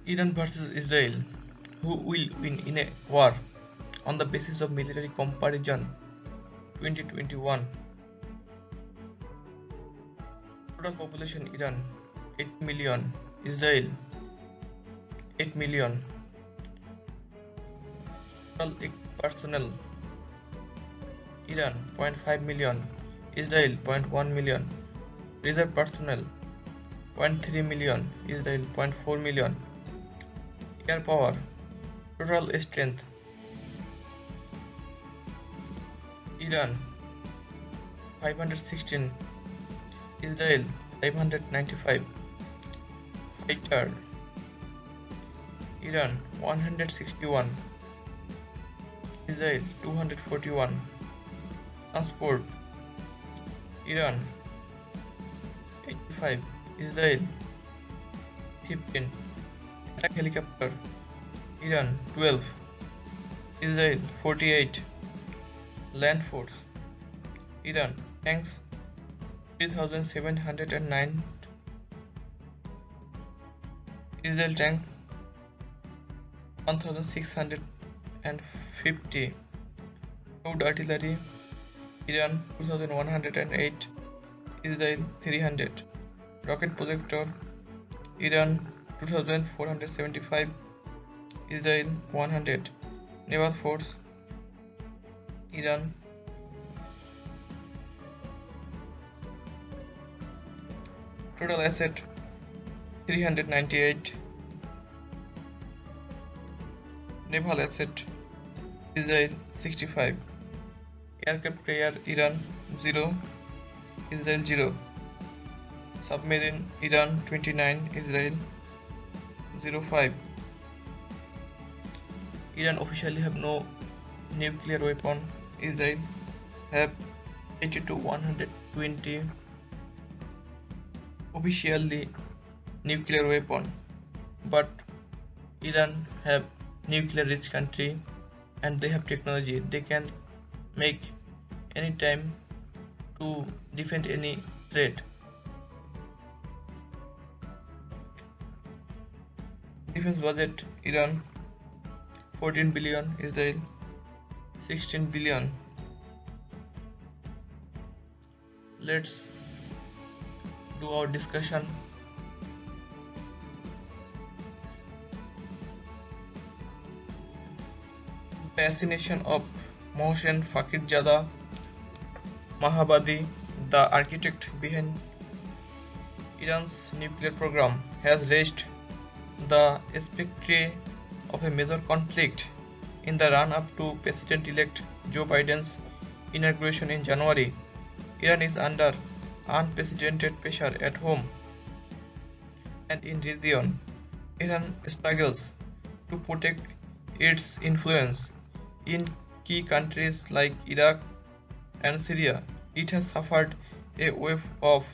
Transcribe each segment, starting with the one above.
Iran versus Israel. Who will win in a war? On the basis of military comparison 2021. Total population Iran 8 million. Israel 8 million. Total personnel Iran 0.5 million. Israel 0.1 million. Reserve personnel 0.3 million. Israel 0.4 million. Air power. Total strength Iran 516, Israel 595. Fighter Iran 161, Israel 241. Transport Iran 85, Israel 15. Attack helicopter Iran 12, Israel 48. Land force Iran tanks 3709, Israel tank 1650. Crude artillery Iran 2108, Israel 300. Rocket projector Iran 2475, Israel 100. Naval force Iran total asset 398. Naval asset Israel 65. Aircraft carrier Iran 0, Israel 0. Submarine Iran 29, Israel 05. Iran officially have no nuclear weapon. Israel have 80 to 120 officially nuclear weapon, but Iran have nuclear rich country and they have technology. They can make any time to defend any threat. Defense budget Iran 14 billion, Israel 16 billion. Let's do our discussion. The assassination of Mohsen Fakhrizadeh Mahabadi, the architect behind Iran's nuclear program, has raised the specter of a major conflict in the run-up to President-elect Joe Biden's inauguration in January. Iran is under unprecedented pressure at home and in region. Iran struggles to protect its influence in key countries like Iraq and Syria. It has suffered a wave of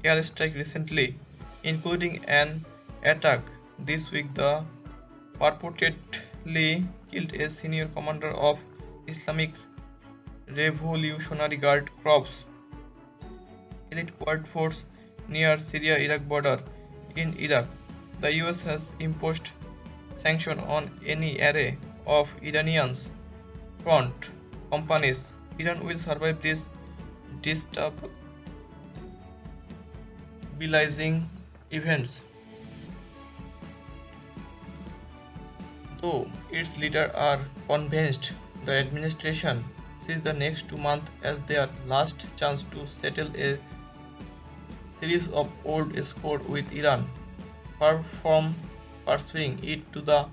airstrikes recently, including an attack this week that purportedly killed a senior commander of Islamic Revolutionary Guard Corps elite quad force near Syria-Iraq border. In Iraq, the US has imposed sanctions on any array of Iranians front companies. Iran will survive this destabilizing events, though its leaders are convinced the administration sees the next 2 months as their last chance to settle a series of old scores with Iran, far from pursuing it to the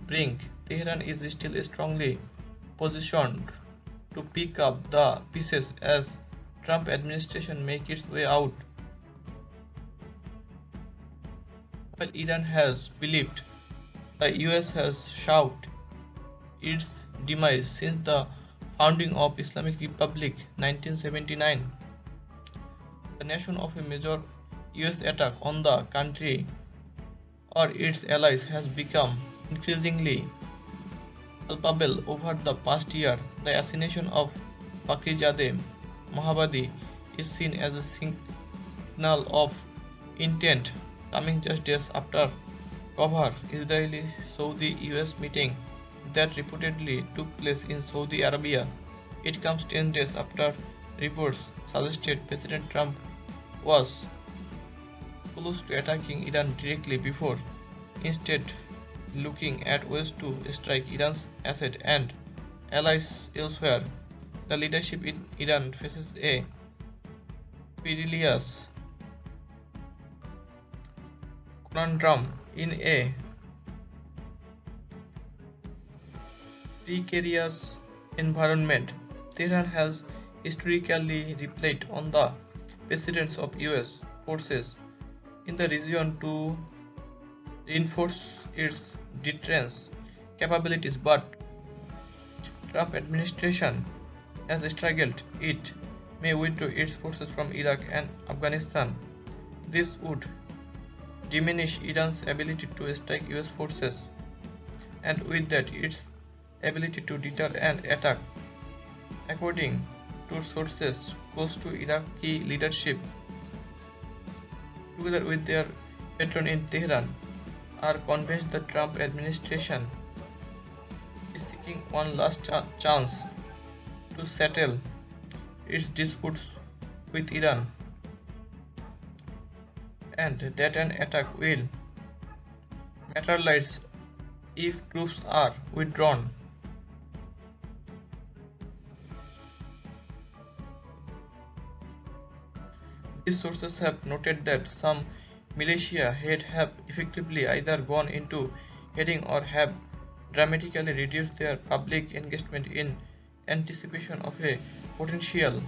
brink. Tehran is still strongly positioned to pick up the pieces as Trump administration makes its way out. While Iran has believed the US has shouted its demise since the founding of Islamic Republic 1979. The nation of a major US attack on the country or its allies has become increasingly palpable over the past year. The assassination of Fakhrizadeh Mahabadi is seen as a signal of intent, coming just days after cover Israeli Saudi US meeting that reportedly took place in Saudi Arabia. It comes 10 days after reports suggested President Trump was close to attacking Iran directly before instead looking at ways to strike Iran's assets and allies elsewhere. The leadership in Iran faces a perilous conundrum in a precarious environment. Tehran has historically relied on the presence of US forces in the region to reinforce its deterrence capabilities, but Trump administration has struggled. It may withdraw its forces from Iraq and Afghanistan. This would diminish Iran's ability to strike US forces, and with that its ability to deter an attack. According to sources close to Iraqi leadership, together with their patron in Tehran, are convinced the Trump administration is seeking one last chance to settle its disputes with Iran, and that an attack will materialize if troops are withdrawn. These sources have noted that some militia heads have effectively either gone into hiding or have dramatically reduced their public engagement in anticipation of a potential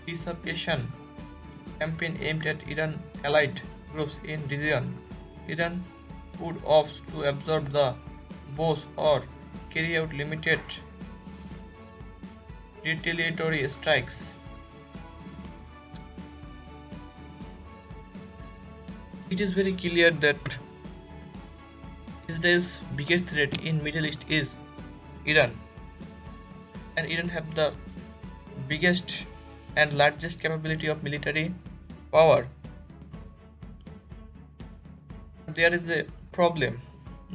disarmament campaign aimed at Iran allied groups in region. Iran would opt to absorb the blows or carry out limited retaliatory strikes. It is very clear that Israel's biggest threat in Middle East is Iran, and Iran have the biggest and largest capability of military power. There is a problem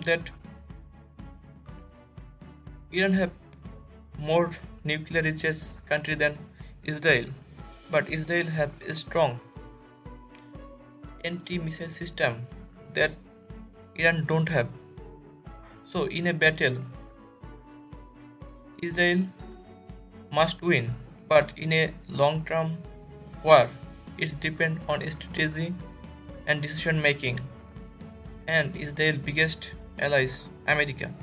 that Iran have more nuclear research country than Israel, but Israel have a strong anti-missile system that Iran don't have. So in a battle, Israel must win, but in a long-term war, it depends on strategy and decision making, and Israel's biggest ally is America.